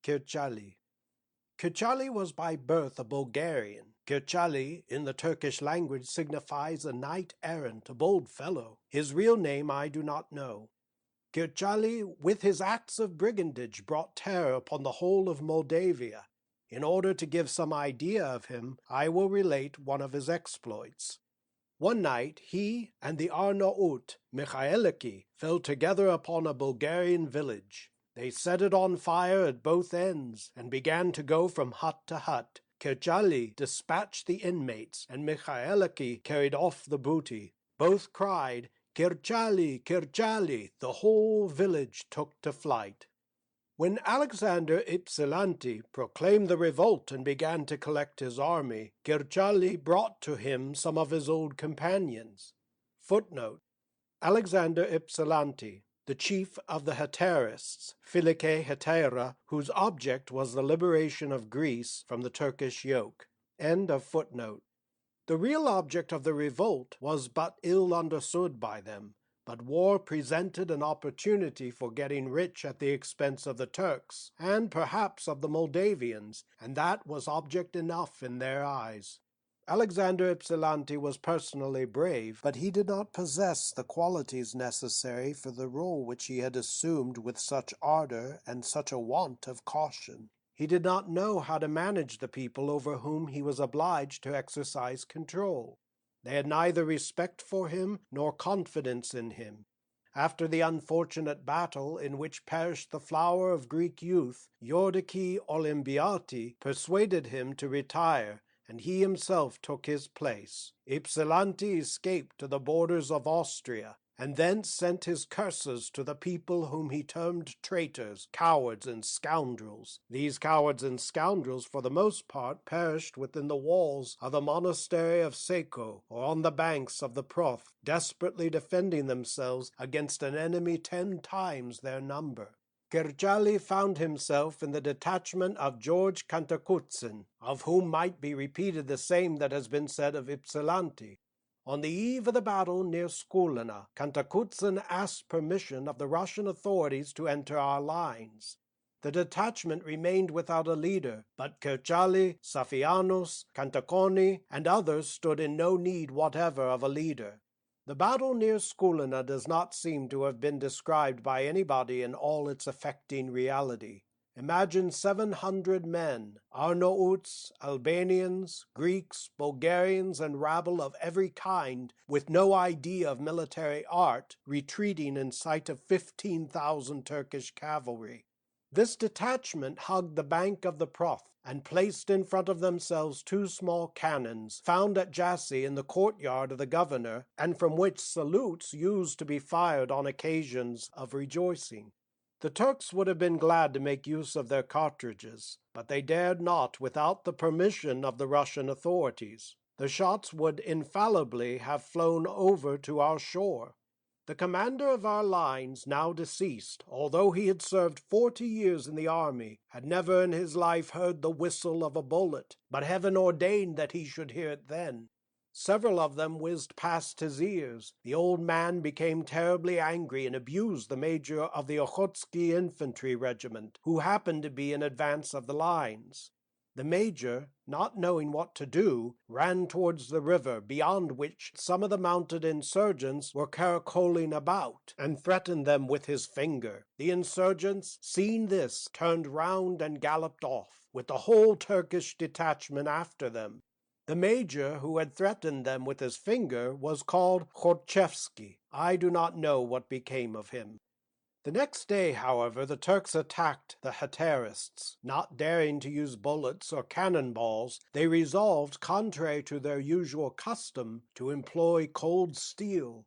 Kirdjali. Kirdjali was by birth a Bulgarian. Kirdjali, in the Turkish language, signifies a knight-errant, a bold fellow. His real name I do not know. Kirdjali, with his acts of brigandage, brought terror upon the whole of Moldavia. In order to give some idea of him, I will relate one of his exploits. One night he and the Arnaut Michaeliki fell together upon a Bulgarian village. They set it on fire at both ends, and began to go from hut to hut. Kirdjali dispatched the inmates, and Michaeliki carried off the booty. Both cried, "Kirdjali, Kirdjali!" The whole village took to flight. When Alexander Ypsilanti proclaimed the revolt and began to collect his army, Kirdjali brought to him some of his old companions. Footnote: Alexander Ypsilanti, the chief of the Hetaists, Philike Hetera, whose object was the liberation of Greece from the Turkish yoke. End of footnote. The real object of the revolt was but ill understood by them, but war presented an opportunity for getting rich at the expense of the Turks, and perhaps of the Moldavians, and that was object enough in their eyes. Alexander Ypsilanti was personally brave, but he did not possess the qualities necessary for the role which he had assumed with such ardor and such a want of caution. He did not know how to manage the people over whom he was obliged to exercise control. They had neither respect for him nor confidence in him. After the unfortunate battle in which perished the flower of Greek youth, Iordike Olympiati persuaded him to retire, and he himself took his place. Ypsilanti escaped to the borders of Austria, and thence sent his curses to the people whom he termed traitors, cowards, and scoundrels. These cowards and scoundrels for the most part perished within the walls of the monastery of Seko, or on the banks of the Proth, desperately defending themselves against an enemy 10 times their number. Kirdjali found himself in the detachment of George Cantacuzene, of whom might be repeated the same that has been said of Ypsilanti. On the eve of the battle near Skulina, Cantacuzene asked permission of the Russian authorities to enter our lines. The detachment remained without a leader, but Kirdjali, Safianos, Cantaconi, and others stood in no need whatever of a leader. The battle near Skulina does not seem to have been described by anybody in all its affecting reality. Imagine 700 men, Arnauts, Albanians, Greeks, Bulgarians, and rabble of every kind, with no idea of military art, retreating in sight of 15,000 Turkish cavalry. This detachment hugged the bank of the Proth, and placed in front of themselves 2 small cannons, found at Jassy in the courtyard of the governor, and from which salutes used to be fired on occasions of rejoicing. The Turks would have been glad to make use of their cartridges, but they dared not without the permission of the Russian authorities. The shots would infallibly have flown over to our shore. The commander of our lines, now deceased, although he had served 40 years in the army, had never in his life heard the whistle of a bullet, but heaven ordained that he should hear it then. Several of them whizzed past his ears. The old man became terribly angry and abused the major of the Okhotsky infantry regiment, who happened to be in advance of the lines. The major, not knowing what to do, ran towards the river, beyond which some of the mounted insurgents were caracoling about, and threatened them with his finger. The insurgents, seeing this, turned round and galloped off, with the whole Turkish detachment after them. The major who had threatened them with his finger was called Khorchevsky. I do not know what became of him. The next day, however, the Turks attacked the Hetaists. Not daring to use bullets or cannon balls, they resolved, contrary to their usual custom, to employ cold steel.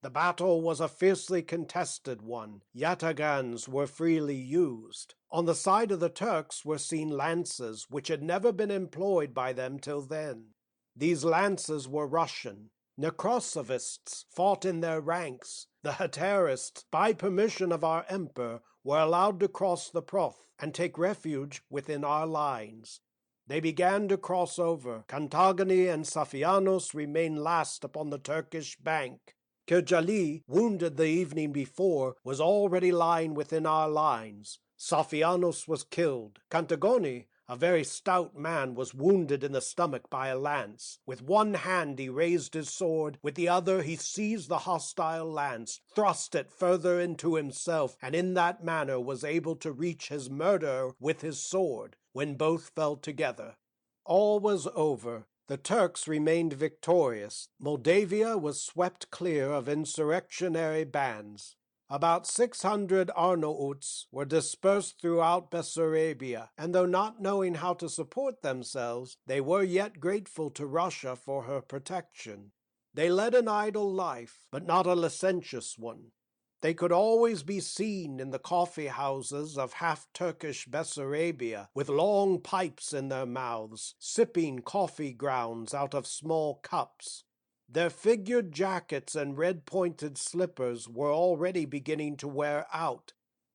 The battle was a fiercely contested one. Yataghans were freely used. On the side of the Turks were seen lances, which had never been employed by them till then. These lances were Russian. Necrosovists fought in their ranks. The Hetaists, by permission of our emperor, were allowed to cross the Proth and take refuge within our lines. They began to cross over. Cantagani and Safianos remained last upon the Turkish bank. Kirdjali, wounded the evening before, was already lying within our lines. Safianos was killed. Cantagoni, a very stout man, was wounded in the stomach by a lance. With one hand he raised his sword, with the other he seized the hostile lance, thrust it further into himself, and in that manner was able to reach his murderer with his sword, when both fell together. All was over. The Turks remained victorious. Moldavia was swept clear of insurrectionary bands. About 600 Arnauts were dispersed throughout Bessarabia, and though not knowing how to support themselves, they were yet grateful to Russia for her protection. They led an idle life, but not a licentious one. They could always be seen in the coffee houses of half-Turkish Bessarabia, with long pipes in their mouths, sipping coffee grounds out of small cups. Their figured jackets and red-pointed slippers were already beginning to wear out,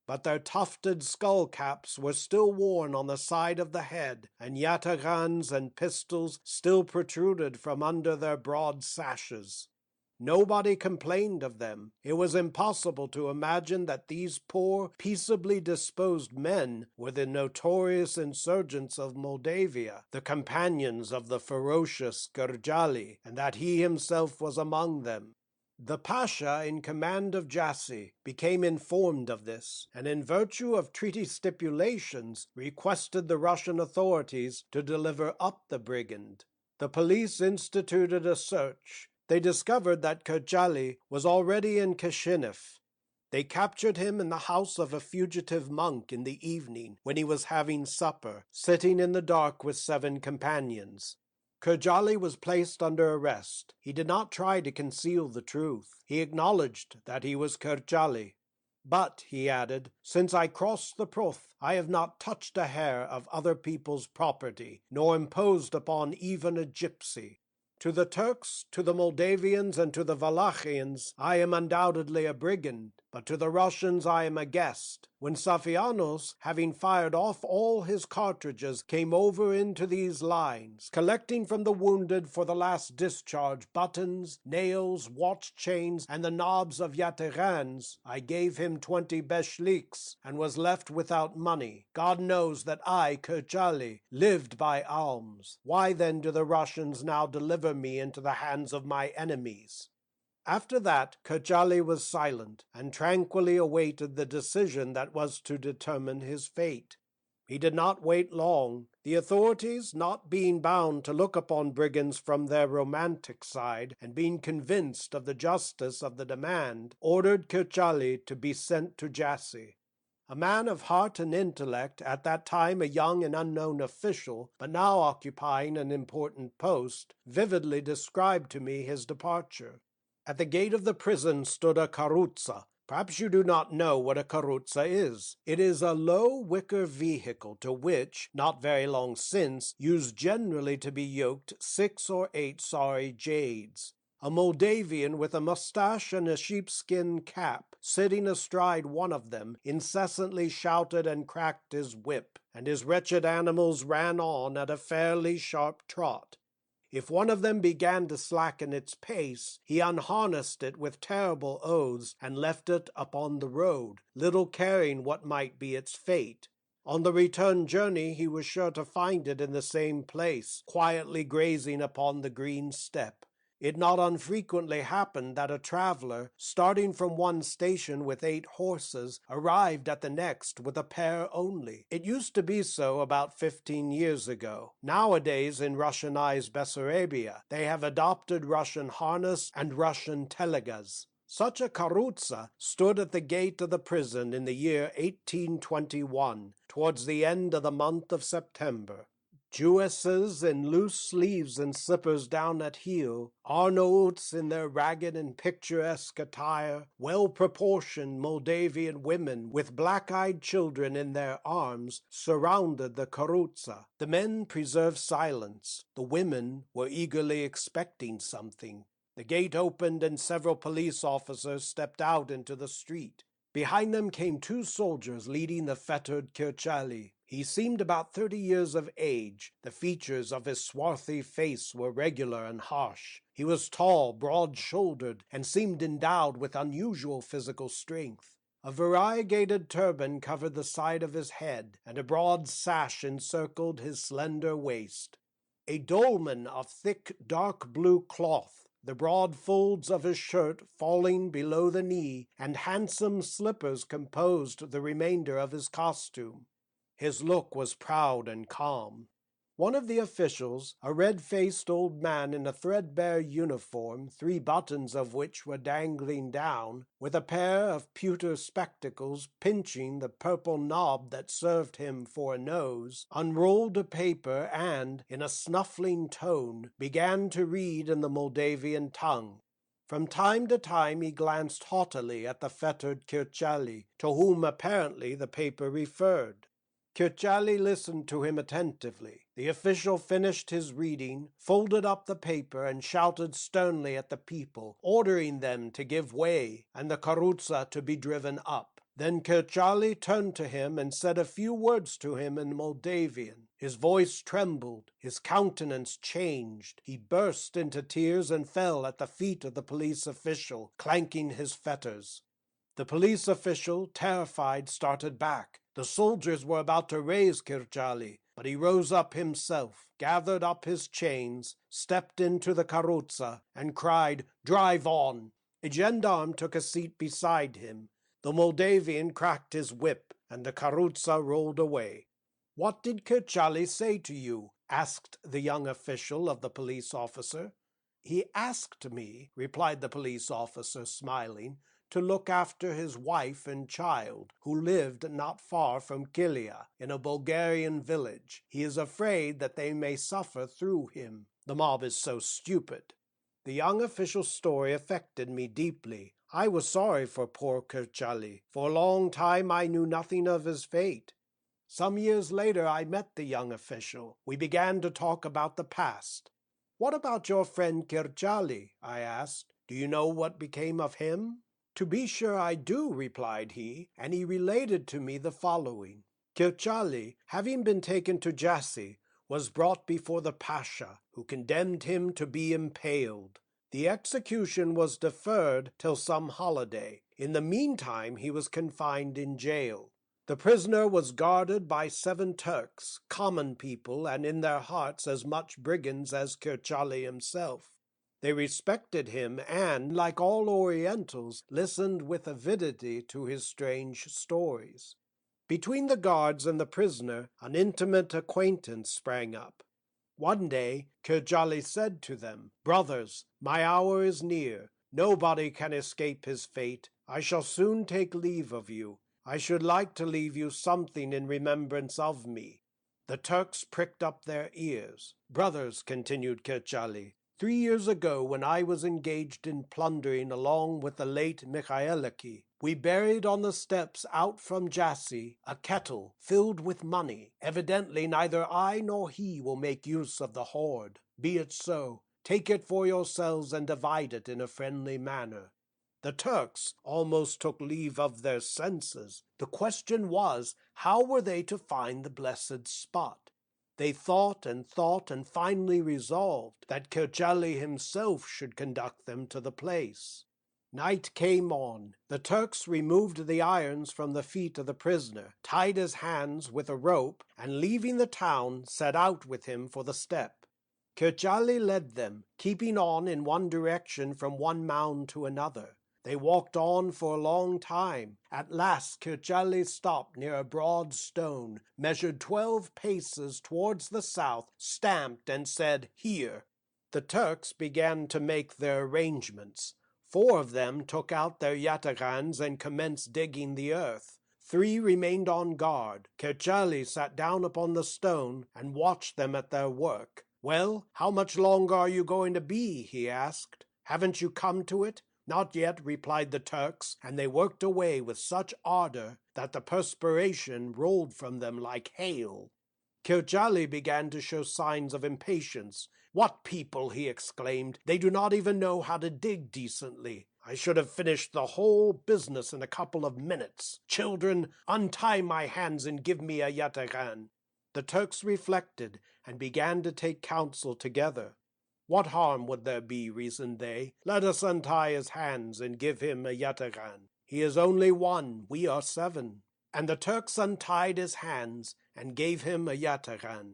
but their tufted skull-caps were still worn on the side of the head, and yataghans and pistols still protruded from under their broad sashes. Nobody complained of them. It was impossible to imagine that these poor, peaceably disposed men were the notorious insurgents of Moldavia, the companions of the ferocious Kirdjali, and that he himself was among them. The Pasha in command of Jassy became informed of this, and in virtue of treaty stipulations requested the Russian authorities to deliver up the brigand. The police instituted a search. They discovered that Kirdjali was already in Kishinev. They captured him in the house of a fugitive monk in the evening, when he was having supper, sitting in the dark with 7 companions. Kirdjali was placed under arrest. He did not try to conceal the truth. He acknowledged that he was Kirdjali. But, he added, since I crossed the Pruth, I have not touched a hair of other people's property, nor imposed upon even a gypsy. To the Turks, to the Moldavians, and to the Wallachians, I am undoubtedly a brigand, but to the Russians I am a guest. When Safianos, having fired off all his cartridges, came over into these lines, collecting from the wounded for the last discharge buttons, nails, watch chains, and the knobs of yataghans, I gave him 20 beshliks, and was left without money. God knows that I, Kirdjali, lived by alms. Why then do the Russians now deliver me into the hands of my enemies? After that, Kirdjali was silent, and tranquilly awaited the decision that was to determine his fate. He did not wait long. The authorities, not being bound to look upon brigands from their romantic side, and being convinced of the justice of the demand, ordered Kirdjali to be sent to Jassy. A man of heart and intellect, at that time a young and unknown official, but now occupying an important post, vividly described to me his departure. At the gate of the prison stood a karutza. Perhaps you do not know what a karutza is. It is a low wicker vehicle to which, not very long since, used generally to be yoked 6 or 8 sorry jades. A Moldavian with a mustache and a sheepskin cap, sitting astride one of them, incessantly shouted and cracked his whip, and his wretched animals ran on at a fairly sharp trot. If one of them began to slacken its pace, he unharnessed it with terrible oaths and left it upon the road, little caring what might be its fate. On the return journey he was sure to find it in the same place, quietly grazing upon the green steppe. It not unfrequently happened that a traveler, starting from one station with 8 horses, arrived at the next with a pair only. It used to be so about 15 years ago. Nowadays, in Russianized Bessarabia, they have adopted Russian harness and Russian telegas. Such a karutza stood at the gate of the prison in the year 1821, towards the end of the month of September. Jewesses in loose sleeves and slippers down at heel, Arnauts in their ragged and picturesque attire, well-proportioned Moldavian women with black-eyed children in their arms surrounded the karutza. The men preserved silence. The women were eagerly expecting something. The gate opened and several police officers stepped out into the street. Behind them came 2 soldiers leading the fettered Kirdjali. He seemed about 30 years of age. The features of his swarthy face were regular and harsh. He was tall, broad-shouldered, and seemed endowed with unusual physical strength. A variegated turban covered the side of his head, and a broad sash encircled his slender waist. A dolman of thick dark blue cloth, the broad folds of his shirt falling below the knee, and handsome slippers composed the remainder of his costume. His look was proud and calm. One of the officials, a red-faced old man in a threadbare uniform, 3 buttons of which were dangling down, with a pair of pewter spectacles pinching the purple knob that served him for a nose, unrolled a paper and, in a snuffling tone, began to read in the Moldavian tongue. From time to time he glanced haughtily at the fettered Kirdjali, to whom apparently the paper referred. Kirdjali listened to him attentively. The official finished his reading, folded up the paper, and shouted sternly at the people, ordering them to give way and the karutza to be driven up. Then Kirdjali turned to him and said a few words to him in Moldavian. His voice trembled, his countenance changed. He burst into tears and fell at the feet of the police official, clanking his fetters. The police official, terrified, started back. The soldiers were about to raise Kirdjali, but he rose up himself, gathered up his chains, stepped into the karutza, and cried, "Drive on!" A gendarme took a seat beside him. The Moldavian cracked his whip, and the karutza rolled away. "What did Kirdjali say to you?" asked the young official of the police officer. "He asked me," replied the police officer, smiling, "to look after his wife and child, who lived not far from Kilia, in a Bulgarian village. He is afraid that they may suffer through him. The mob is so stupid." The young official's story affected me deeply. I was sorry for poor Kirdjali. For a long time I knew nothing of his fate. Some years later I met the young official. We began to talk about the past. "What about your friend Kirdjali?" I asked. "Do you know what became of him?" "To be sure I do," replied he, and he related to me the following. Kirdjali, having been taken to Jassy, was brought before the Pasha, who condemned him to be impaled. The execution was deferred till some holiday. In the meantime he was confined in jail. The prisoner was guarded by 7 Turks, common people, and in their hearts as much brigands as Kirdjali himself. They respected him and, like all Orientals, listened with avidity to his strange stories. Between the guards and the prisoner, an intimate acquaintance sprang up. One day, Kirdjali said to them, "Brothers, my hour is near. Nobody can escape his fate. I shall soon take leave of you. I should like to leave you something in remembrance of me." The Turks pricked up their ears. "Brothers," continued Kirdjali, 3 years ago, when I was engaged in plundering along with the late Michaeliki, we buried on the steps out from Jassy a kettle filled with money. Evidently neither I nor he will make use of the hoard. Be it so. Take it for yourselves and divide it in a friendly manner." The Turks almost took leave of their senses. The question was, how were they to find the blessed spot? They thought and finally resolved that Kirdjali himself should conduct them to the place. Night came on. The Turks removed the irons from the feet of the prisoner, tied his hands with a rope, and leaving the town, set out with him for the steppe. Kirdjali led them, keeping on in one direction from one mound to another. They walked on for a long time. At last Kirdjali stopped near a broad stone, measured 12 paces towards the south, stamped, and said, "Here." The Turks began to make their arrangements. 4 of them took out their yatarans and commenced digging the earth. 3 remained on guard. Kirdjali sat down upon the stone and watched them at their work. "Well, how much longer are you going to be?" he asked. "Haven't you come to it?" "Not yet," replied the Turks, and they worked away with such ardor that the perspiration rolled from them like hail. Kirdjali began to show signs of impatience. "What people!" he exclaimed. "They do not even know how to dig decently. I should have finished the whole business in a couple of minutes. Children, untie my hands and give me a yatagan." The Turks reflected and began to take counsel together. "What harm would there be?" reasoned they. "Let us untie his hands and give him a yatagan. He is only one, we are 7. And the Turks untied his hands and gave him a yataghan.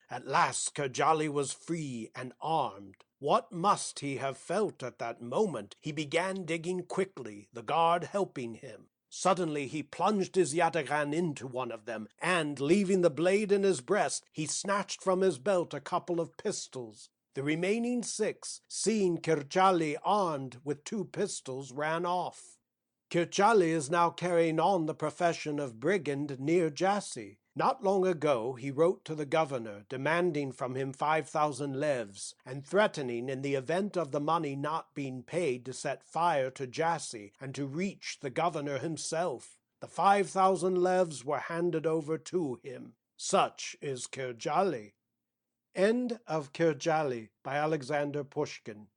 At last Kirdjali was free and armed. What must he have felt at that moment? He began digging quickly, the guard helping him. Suddenly he plunged his yataghan into one of them, and, leaving the blade in his breast, he snatched from his belt a couple of pistols. The remaining 6, seeing Kirdjali armed with 2 pistols, ran off. Kirdjali is now carrying on the profession of brigand near Jassy. Not long ago he wrote to the governor, demanding from him 5,000 levs, and threatening in the event of the money not being paid to set fire to Jassy and to reach the governor himself. The 5,000 levs were handed over to him. Such is Kirdjali. End of Kirdjali by Alexander Pushkin.